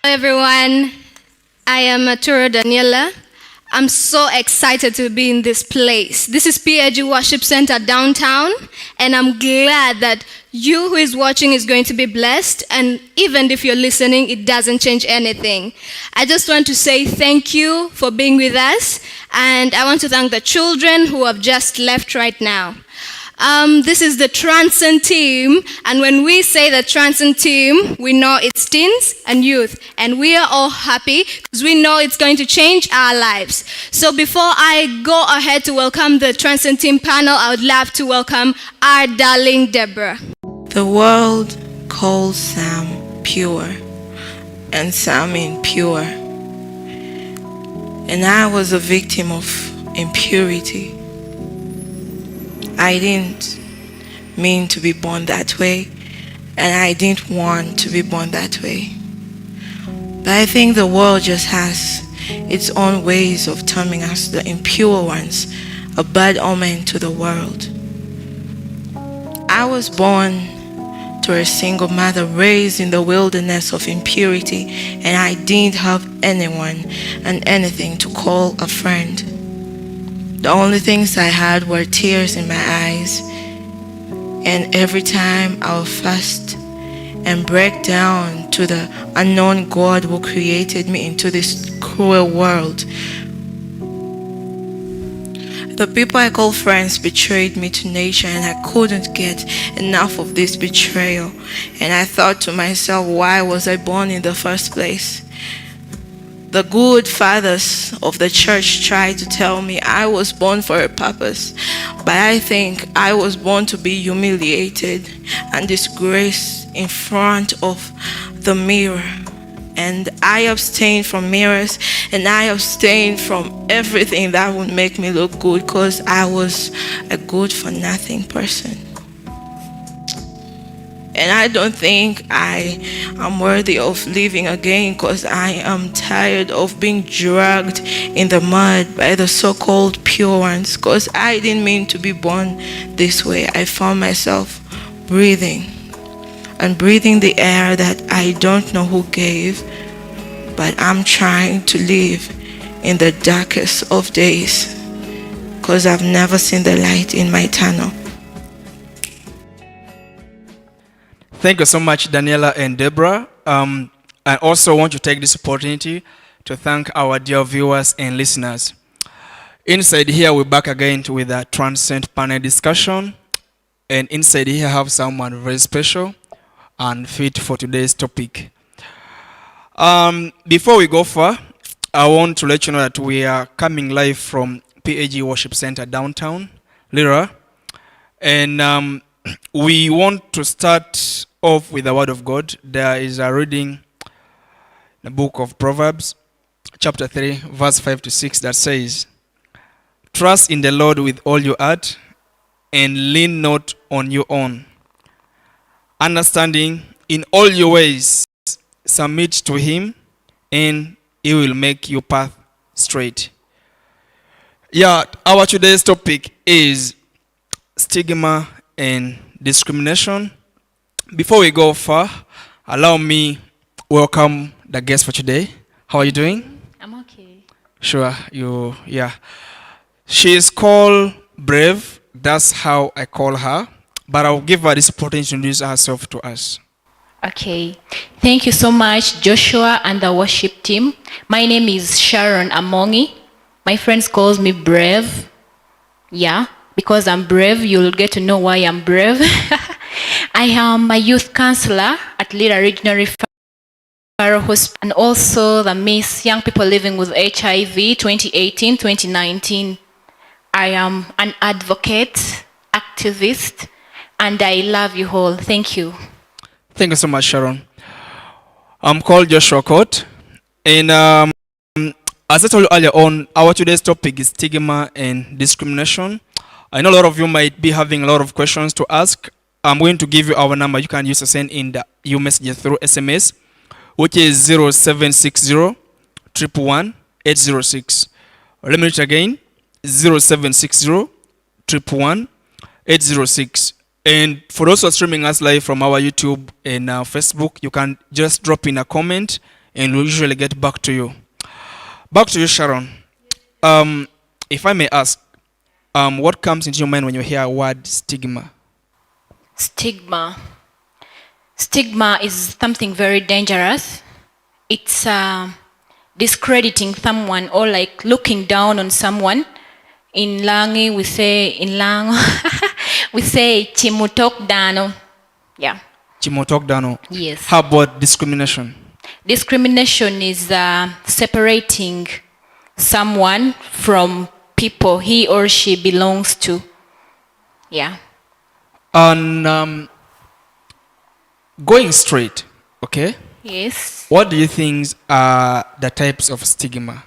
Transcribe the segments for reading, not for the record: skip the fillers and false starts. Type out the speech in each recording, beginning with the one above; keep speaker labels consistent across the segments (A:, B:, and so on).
A: Everyone. I am Aturo Daniela. I'm so excited to be in this place. This is PAG Worship Center downtown, and I'm glad that you who is watching is going to be blessed, and even if you're listening, it doesn't change anything. I just want to say thank you for being with us, and I want to thank the children who have just left right now. This is the Transcend team, and when we say the Transcend team, we know it's teens and youth, and we are all happy because we know it's going to change our lives. So before I go ahead to welcome the Transcend team panel, I would love to welcome our darling Deborah.
B: The world calls Sam pure and Sam impure, and I was a victim of impurity. I didn't mean to be born that way, and I didn't want to be born that way. But I think the world just has its own ways of terming us the impure ones, a bad omen to the world. I was born to a single mother raised in the wilderness of impurity, and I didn't have anyone and anything to call a friend. The only things I had were tears in my eyes, and every time I would fast and break down to the unknown God who created me into this cruel world. The people I call friends betrayed me to nature, and I couldn't get enough of this betrayal. And I thought to myself, why was I born in the first place? The good fathers of the church tried to tell me I was born for a purpose, but I think I was born to be humiliated and disgraced in front of the mirror. And I abstained from mirrors, and I abstained from everything that would make me look good, because I was a good for nothing person. And I don't think I am worthy of living again, because I am tired of being dragged in the mud by the so-called pure ones, because I didn't mean to be born this way. I found myself breathing the air that I don't know who gave, but I'm trying to live in the darkest of days, because I've never seen the light in my tunnel.
C: Thank you so much, Daniela and Deborah. I also want to take this opportunity to thank our dear viewers and listeners. Inside here, we're back again with a Transcend panel discussion. And inside here, I have someone very special and fit for today's topic. Before we go far, I want to let you know that we are coming live from PAG Worship Center downtown, Lira. And we want to start off with the Word of God. There is a reading in the book of Proverbs, chapter 3, verse 5 to 6, that says, "Trust in the Lord with all your heart, and lean not on your own understanding. In all your ways submit to Him, and He will make your path straight." Yeah, our today's topic is stigma and discrimination. Before we go far, allow me welcome the guest for today. How are you doing?
D: I'm okay.
C: Sure, yeah. She is called Brave. That's how I call her. But I'll give her this opportunity to introduce herself to us.
D: Okay. Thank you so much, Joshua and the worship team. My name is Sharon Amongi. My friends calls me Brave. Yeah, because I'm brave, you'll get to know why I'm brave. I am a youth counselor at Lira Regional Referral Hospital, and also the Miss Young People Living with HIV 2018-2019. I am an advocate, activist, and I love you all. Thank you.
C: Thank you so much, Sharon. I'm called Joshua Court, and as I told you earlier on, our today's topic is stigma and discrimination. I know a lot of you might be having a lot of questions to ask. I'm going to give you our number. You can use to send in your messages through SMS, which is 0760 111 806. Let me read it again, 0760 111 806. And for those who are streaming us live from our YouTube and Facebook, you can just drop in a comment and we'll usually get back to you. Back to you, Sharon. If I may ask, what comes into your mind when you hear word stigma?
D: Stigma. Stigma is something very dangerous. It's discrediting someone or like looking down on someone. In Langi, we say we say chimutok dano. Yeah.
C: Chimotok Dano.
D: Yes.
C: How about discrimination?
D: Discrimination is separating someone from people he or she belongs to. Yeah.
C: And going straight, okay?
D: Yes.
C: What do you think are the types of stigma?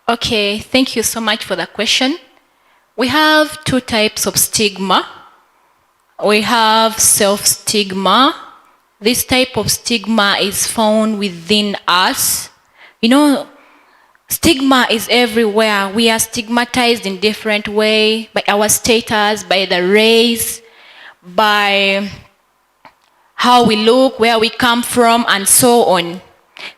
D: Okay, thank you so much for the question. We have two types of stigma. We have self-stigma. This type of stigma is found within us. You know, stigma is everywhere. We are stigmatized in different ways by our status, by the race, by how we look, where we come from, and so on.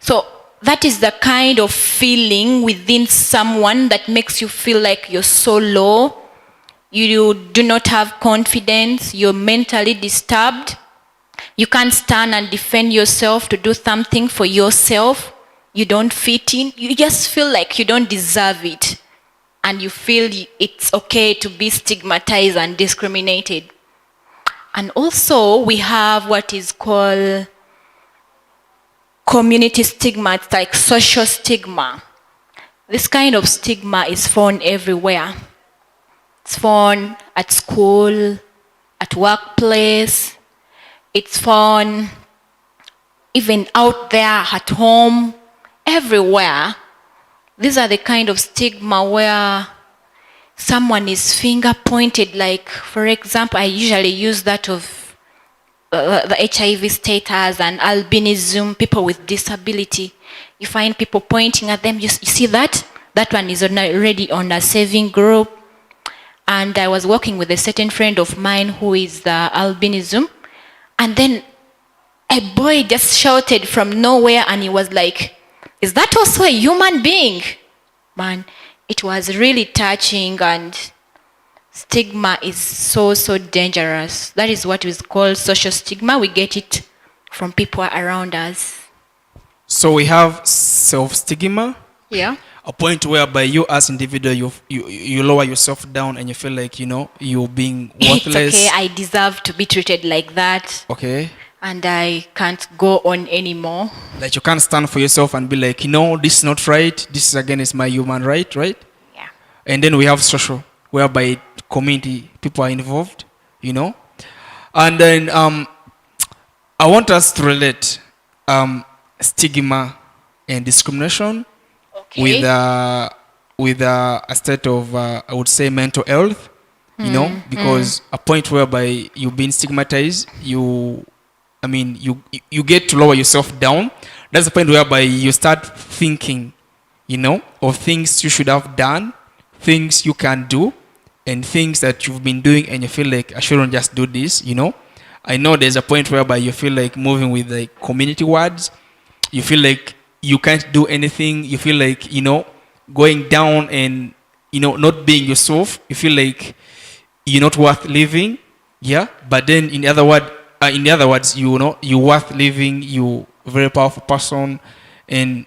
D: So that is the kind of feeling within someone that makes you feel like you're so low. You do not have confidence. You're mentally disturbed. You can't stand and defend yourself to do something for yourself. You don't fit in. You just feel like you don't deserve it. And you feel it's okay to be stigmatized and discriminated. And also we have what is called community stigma. It's like social stigma. This kind of stigma is found everywhere. It's found at school, at workplace. It's found even out there at home, everywhere. These are the kind of stigma where someone is finger pointed. Like, for example, I usually use that of the HIV status and albinism, people with disability. You find people pointing at them. You see that? That one is already on a saving group. And I was working with a certain friend of mine who is the albinism. And then a boy just shouted from nowhere and he was like, "Is that also a human being?" Man, it was really touching, and stigma is so dangerous. That is what is called social stigma. We get it from people around us.
C: So we have self-stigma.
D: Yeah.
C: A point whereby you as individual, you lower yourself down and you feel like, you're being worthless.
D: It's okay, I deserve to be treated like that.
C: Okay.
D: And I can't go on anymore.
C: Like you can't stand for yourself and be like, this is not right. This is against my human right?
D: Yeah.
C: And then we have social, whereby community, people are involved, And then I want us to relate stigma and discrimination
D: Okay.
C: with a state of, I would say, mental health, because a point whereby you've been stigmatized, you get to lower yourself down. That's the point whereby you start thinking, of things you should have done, things you can do, and things that you've been doing and you feel like, I shouldn't just do this, I know there's a point whereby you feel like moving with like community words. You feel like you can't do anything. You feel like, going down and, not being yourself. You feel like you're not worth living. Yeah. But then in the other words, you're worth living. You're a very powerful person. And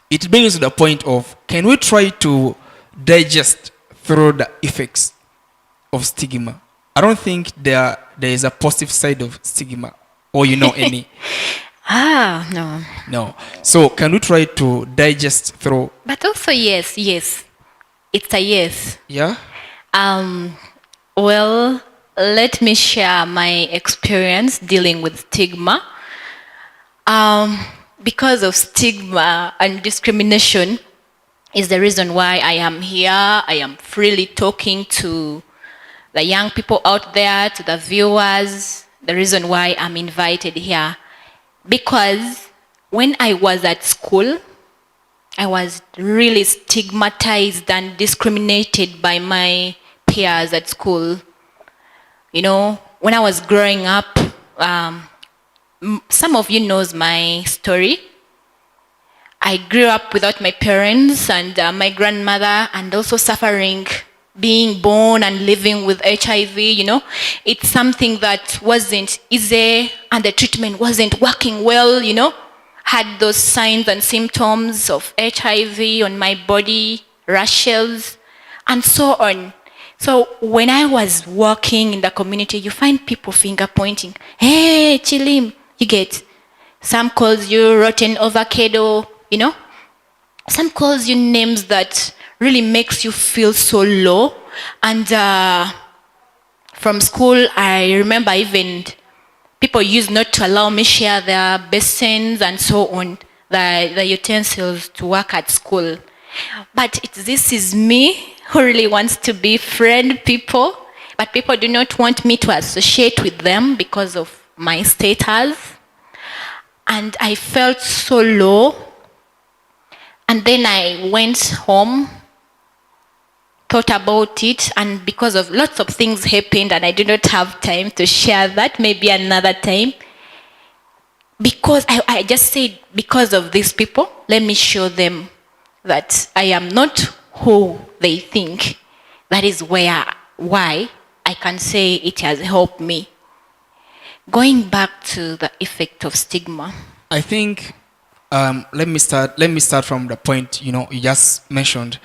C: it brings to the point of, can we try to digest through the effects of stigma? I don't think there is a positive side of stigma, or any.
D: No.
C: No. So can we try to digest through?
D: But also yes. It's a yes.
C: Yeah.
D: Well, let me share my experience dealing with stigma. Because of stigma and discrimination is the reason why I am here. I am freely talking to the young people out there, to the viewers. The reason why I'm invited here. Because when I was at school, I was really stigmatized and discriminated by my peers at school. When I was growing up, some of you knows my story. I grew up without my parents and my grandmother, and also suffering being born and living with HIV, It's something that wasn't easy, and the treatment wasn't working well, Had those signs and symptoms of HIV on my body, rashes, and so on. So when I was working in the community, you find people finger pointing. Hey, Chilim, you get. Some calls you rotten avocado, Some calls you names that really makes you feel so low. And from school, I remember even people used not to allow me share their basins and so on, the utensils to work at school. But this is me who really wants to befriend people, but people do not want me to associate with them because of my status. And I felt so low. And then I went home, thought about it, and because of lots of things happened, and I did not have time to share that, maybe another time. Because I just said, because of these people, let me show them that I am not who they think. That is why I can say it has helped me. Going back to the effect of stigma.
C: I think let me start from the point you just mentioned.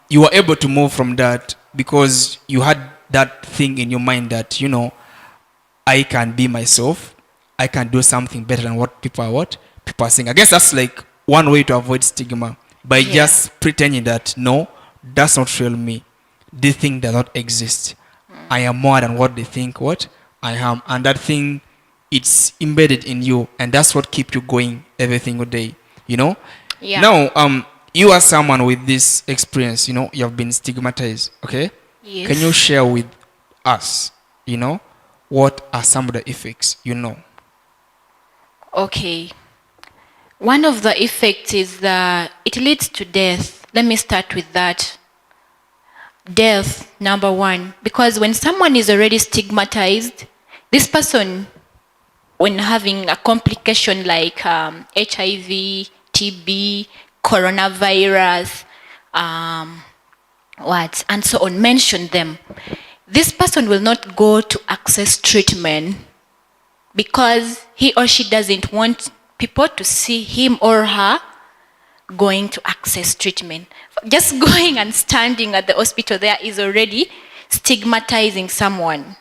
C: You were able to move from that because you had that thing in your mind that I can be myself. I can do something better than what people are saying. I guess that's like one way to avoid stigma, by just pretending that no, that's not real me. This thing does not exist. I am more than what they think what I am, and that thing, it's embedded in you, and that's what keeps you going every single day.
D: Yeah.
C: Now, you are someone with this experience. You have been stigmatized. Okay.
D: Yes.
C: Can you share with us? What are some of the effects?
D: Okay. One of the effects is that it leads to death. Let me start with that. Death, number one. Because when someone is already stigmatized, this person, when having a complication like HIV, TB, coronavirus, and so on, mention them. This person will not go to access treatment because he or she doesn't want people to see him or her going to access treatment. Just going and standing at the hospital there is already stigmatizing someone,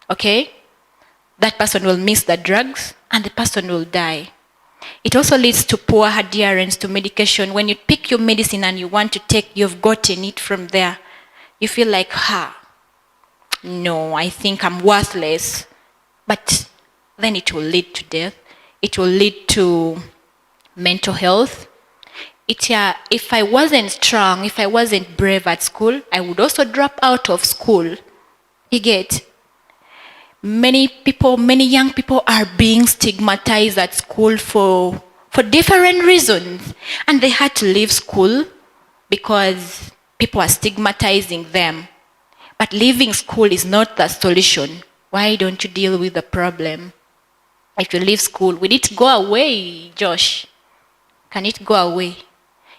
D: okay? That person will miss the drugs and the person will die. It also leads to poor adherence to medication. When you pick your medicine and you want to take, you've gotten it from there. You feel like, no, I think I'm worthless. But then it will lead to death. It will lead to mental health. If I wasn't strong, if I wasn't brave at school, I would also drop out of school. You get? Many young people are being stigmatized at school for different reasons. And they had to leave school because people are stigmatizing them. But leaving school is not the solution. Why don't you deal with the problem? If you leave school, will it go away, Josh? Can it go away?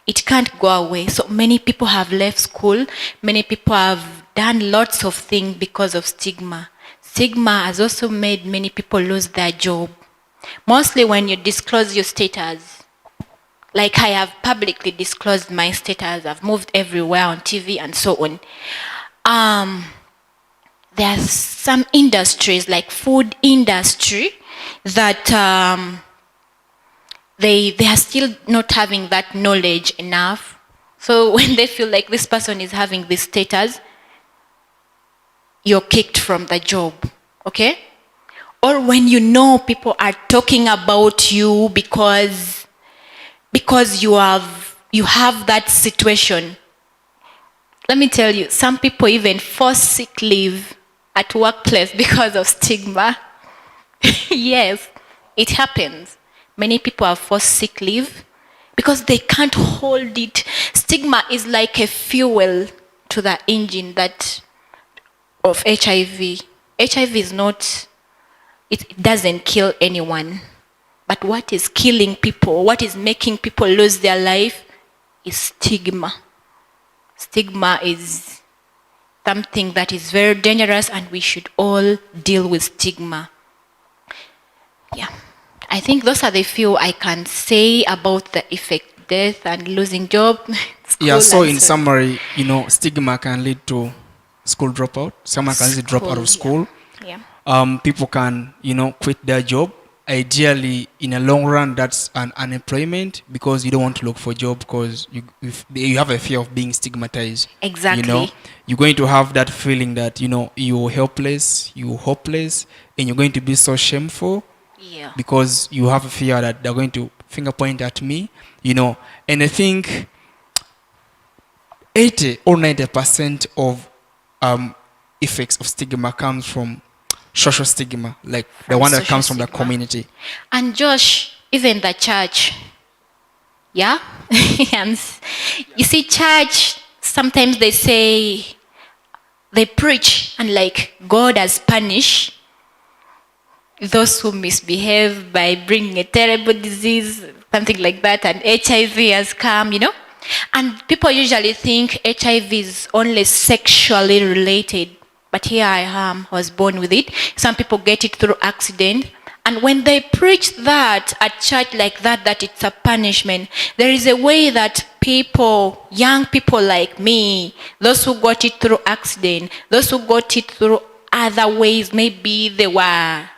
D: It can't go away. So many people have left school. Many people have done lots of things because of stigma. Stigma has also made many people lose their job. Mostly when you disclose your status. Like I have publicly disclosed my status. I've moved everywhere on TV and so on. There's some industries like food industry that they are still not having that knowledge enough. So when they feel like this person is having this status, you're kicked from the job, okay? Or when people are talking about you because you have that situation. Let me tell you, some people even force sick leave at workplace because of stigma. Yes, it happens. Many people have forced sick leave because they can't hold it. Stigma is like a fuel to the engine of HIV. HIV is not, it doesn't kill anyone, But what is killing people, what is making people lose their life is stigma. Stigma is something that is very dangerous, and we should all deal with stigma. Yeah. I think those are the few I can say about the effect, death and losing job.
C: Yeah, so in summary, stigma can lead to school dropout. Someone can easily drop out of school.
D: Yeah.
C: People can, quit their job. Ideally, in a long run, that's an unemployment because you don't want to look for a job because you have a fear of being stigmatized.
D: Exactly.
C: You're going to have that feeling that, you're helpless, you're hopeless, and you're going to be so shameful.
D: Yeah.
C: Because you have a fear that they're going to finger point at me, and I think 80 or 90% of effects of stigma comes from social stigma, like the one that comes from the community.
D: And Josh, even the church, yeah? And you see, church, sometimes they preach and like God has punished those who misbehave by bringing a terrible disease, something like that, and HIV has come, And people usually think HIV is only sexually related, but here I was born with it. Some people get it through accident. And when they preach that at church like that, that it's a punishment, there is a way that people, young people like me, those who got it through accident, those who got it through other ways, maybe they were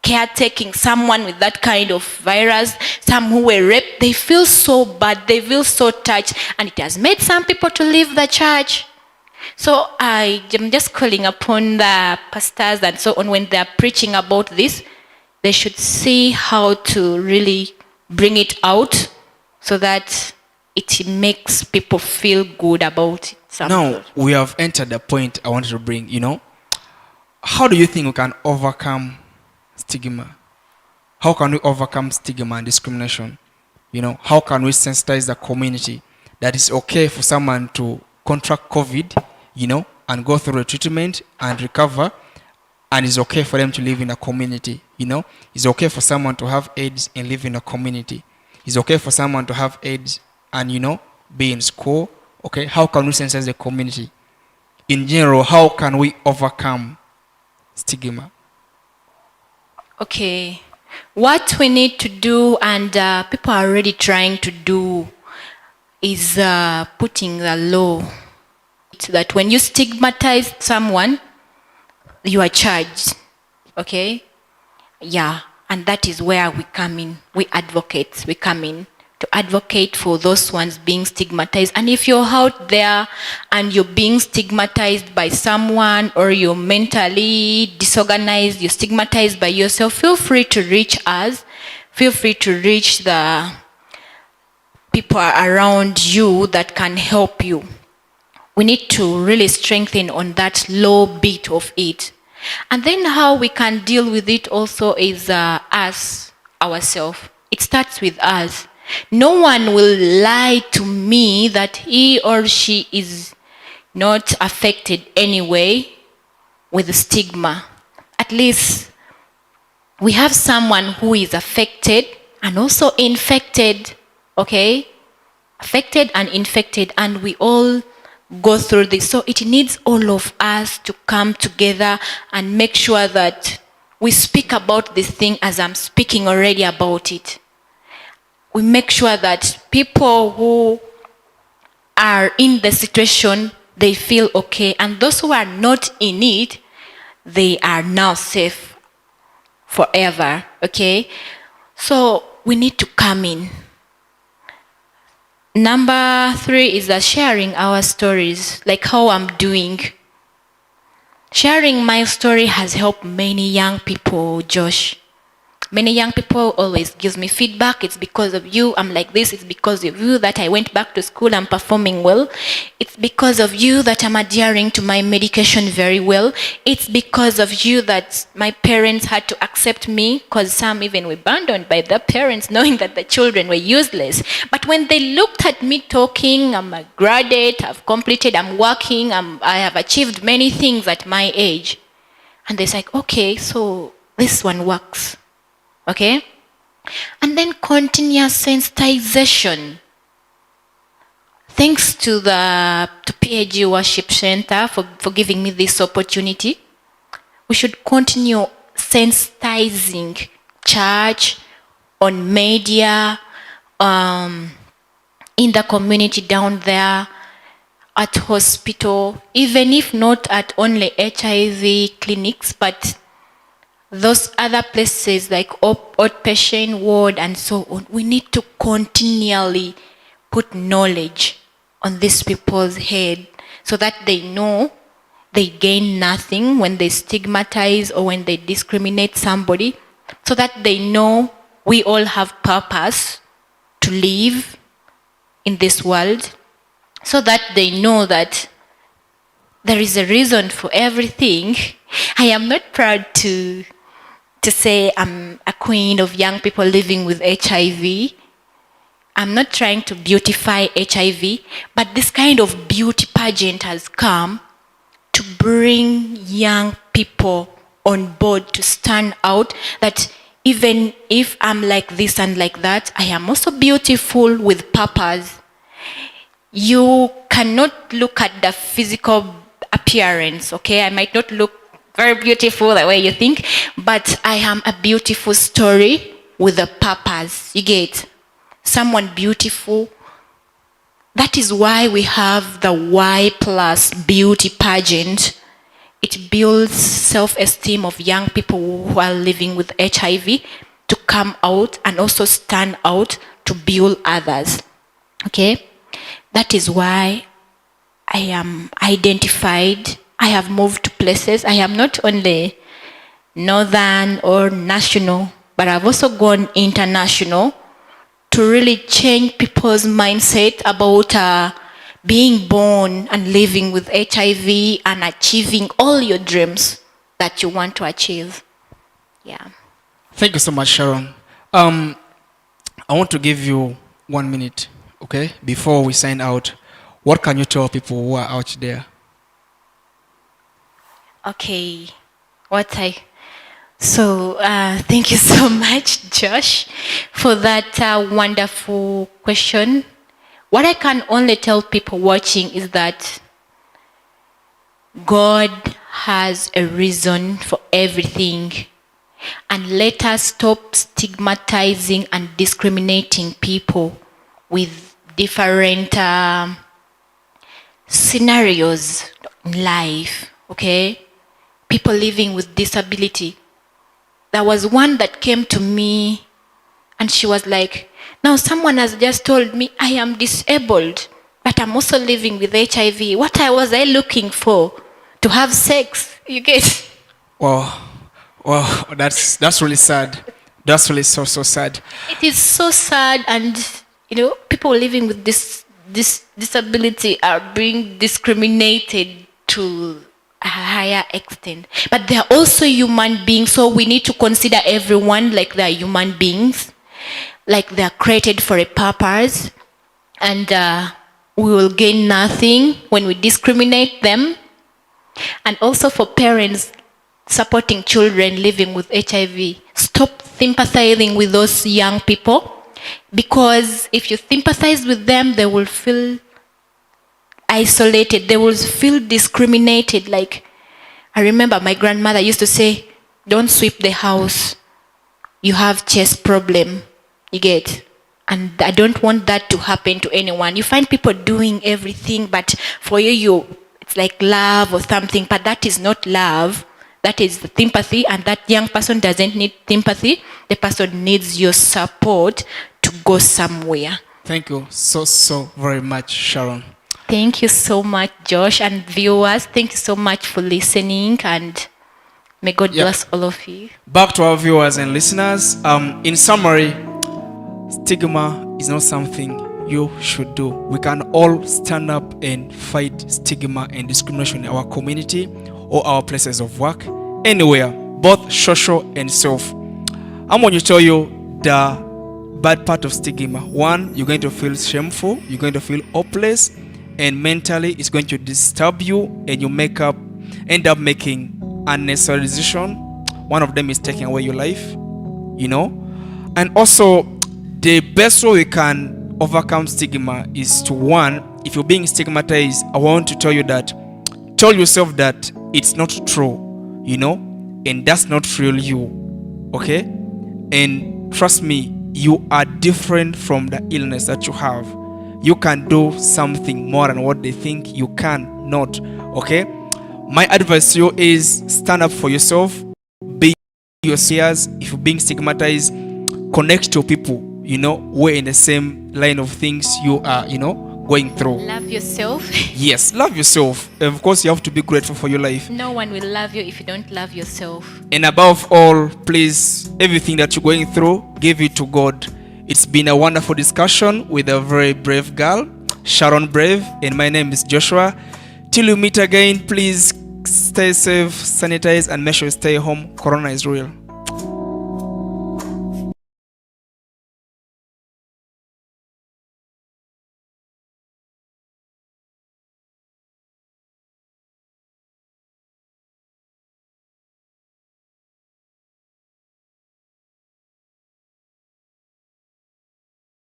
D: caretaking someone with that kind of virus, some who were raped, they feel so bad, they feel so touched, and it has made some people to leave the church. So I am just calling upon the pastors and so on, when they are preaching about this, they should see how to really bring it out so that it makes people feel good about it.
C: Now, we have entered the point I wanted to bring, how do you think we can overcome stigma? How can we overcome stigma and discrimination? How can we sensitize the community that it's okay for someone to contract COVID, and go through a treatment and recover, and it's okay for them to live in a community, It's okay for someone to have AIDS and live in a community. It's okay for someone to have AIDS and, be in school. Okay, how can we sensitize the community? In general, how can we overcome stigma?
D: Okay, what we need to do, and people are already trying to do, is putting the law that when you stigmatize someone, you are charged. Okay? Yeah, and that is where we come in. We come in to advocate for those ones being stigmatized. And if you're out there and you're being stigmatized by someone, or you're mentally disorganized, you're stigmatized by yourself, feel free to reach us. Feel free to reach the people around you that can help you. We need to really strengthen on that low bit of it. And then how we can deal with it also is us, ourselves. It starts with us. No one will lie to me that he or she is not affected anyway with the stigma. At least we have someone who is affected and also infected, okay? Affected and infected, and we all go through this. So it needs all of us to come together and make sure that we speak about this thing as I'm speaking already about it. We make sure that people who are in the situation, they feel okay, and those who are not in it, they are now safe forever, okay? So we need to come in. Number 3 is sharing our stories, like how I'm doing. Sharing my story has helped many young people, Josh. Many young people always give me feedback. It's because of you, I'm like this. It's because of you that I went back to school, I'm performing well. It's because of you that I'm adhering to my medication very well. It's because of you that my parents had to accept me, because some even were abandoned by their parents, knowing that the children were useless. But when they looked at me talking, I'm a graduate, I've completed, I'm working, I have achieved many things at my age. And they're like, okay, so this one works. Okay? And then continuous sensitization. Thanks to PAG Worship Center for giving me this opportunity. We should continue sensitizing church, on media, in the community down there, at hospital, even if not at only HIV clinics, but those other places like outpatient ward and so on. We need to continually put knowledge on these people's head so that they know they gain nothing when they stigmatize or when they discriminate somebody, so that they know we all have purpose to live in this world, so that they know that there is a reason for everything. I am not proud to say I'm a queen of young people living with HIV. I'm not trying to beautify HIV, but this kind of beauty pageant has come to bring young people on board to stand out, that even if I'm like this and like that, I am also beautiful with purpose. You cannot look at the physical appearance, okay? I might not look very beautiful the way you think, but I am a beautiful story with a purpose. You get? Someone beautiful. That is why we have the Y+ beauty pageant. It builds self-esteem of young people who are living with HIV to come out and also stand out to build others. Okay? That is why I am identified. I have moved to places. I am not only northern or national, but I've also gone international to really change people's mindset about being born and living with HIV and achieving all your dreams that you want to achieve. Yeah.
C: Thank you so much, Sharon. I want to give you 1 minute, okay? Before we sign out, what can you tell people who are out there?
D: Okay. So thank you so much, Josh, for that wonderful question. What I can only tell people watching is that God has a reason for everything. And let us stop stigmatizing and discriminating people with different scenarios in life, okay? People living with disability. There was one that came to me and she was like, now someone has just told me I am disabled, but I'm also living with HIV. What was I looking for? To have sex, you get?
C: Wow, that's really sad. That's really so sad.
D: It is so sad, and people living with this disability are being discriminated to a higher extent. But they are also human beings, so we need to consider everyone like they are human beings, like they are created for a purpose, and we will gain nothing when we discriminate them. And also for parents supporting children living with HIV, stop sympathizing with those young people, because if you sympathize with them, they will feel isolated, they will feel discriminated. Like, I remember my grandmother used to say, don't sweep the house, you have chest problem, you get? And I don't want that to happen to anyone. You find people doing everything, but for you it's like love or something, but that is not love. That is the sympathy, and that young person doesn't need sympathy. The person needs your support to go somewhere.
C: Thank you so very much, Sharon.
D: Thank you so much, Josh, and viewers. Thank you so much for listening, and may God bless all of you.
C: Back to our viewers and listeners. In summary, stigma is not something you should do. We can all stand up and fight stigma and discrimination in our community or our places of work, anywhere, both social and self. I'm going to tell you the bad part of stigma. One, you're going to feel shameful, you're going to feel hopeless, and mentally it's going to disturb you, and you end up making unnecessary decisions. One of them is taking away your life, And also, the best way we can overcome stigma is to, one, if you're being stigmatized, I want to tell you that, tell yourself that it's not true, and that's not real you, okay? And trust me, you are different from the illness that you have. You can do something more than what they think you can not, okay? My advice to you is stand up for yourself, be yourself. If you're being stigmatized, connect to people, we're in the same line of things you are, going through.
D: Love yourself.
C: Yes, love yourself. Of course, you have to be grateful for your life.
D: No one will love you if you don't love yourself.
C: And above all, please, everything that you're going through, give it to God. It's been a wonderful discussion with a very brave girl, Sharon Brave, and my name is Joshua. Till we meet again, please stay safe, sanitize, and make sure you stay home. Corona is real.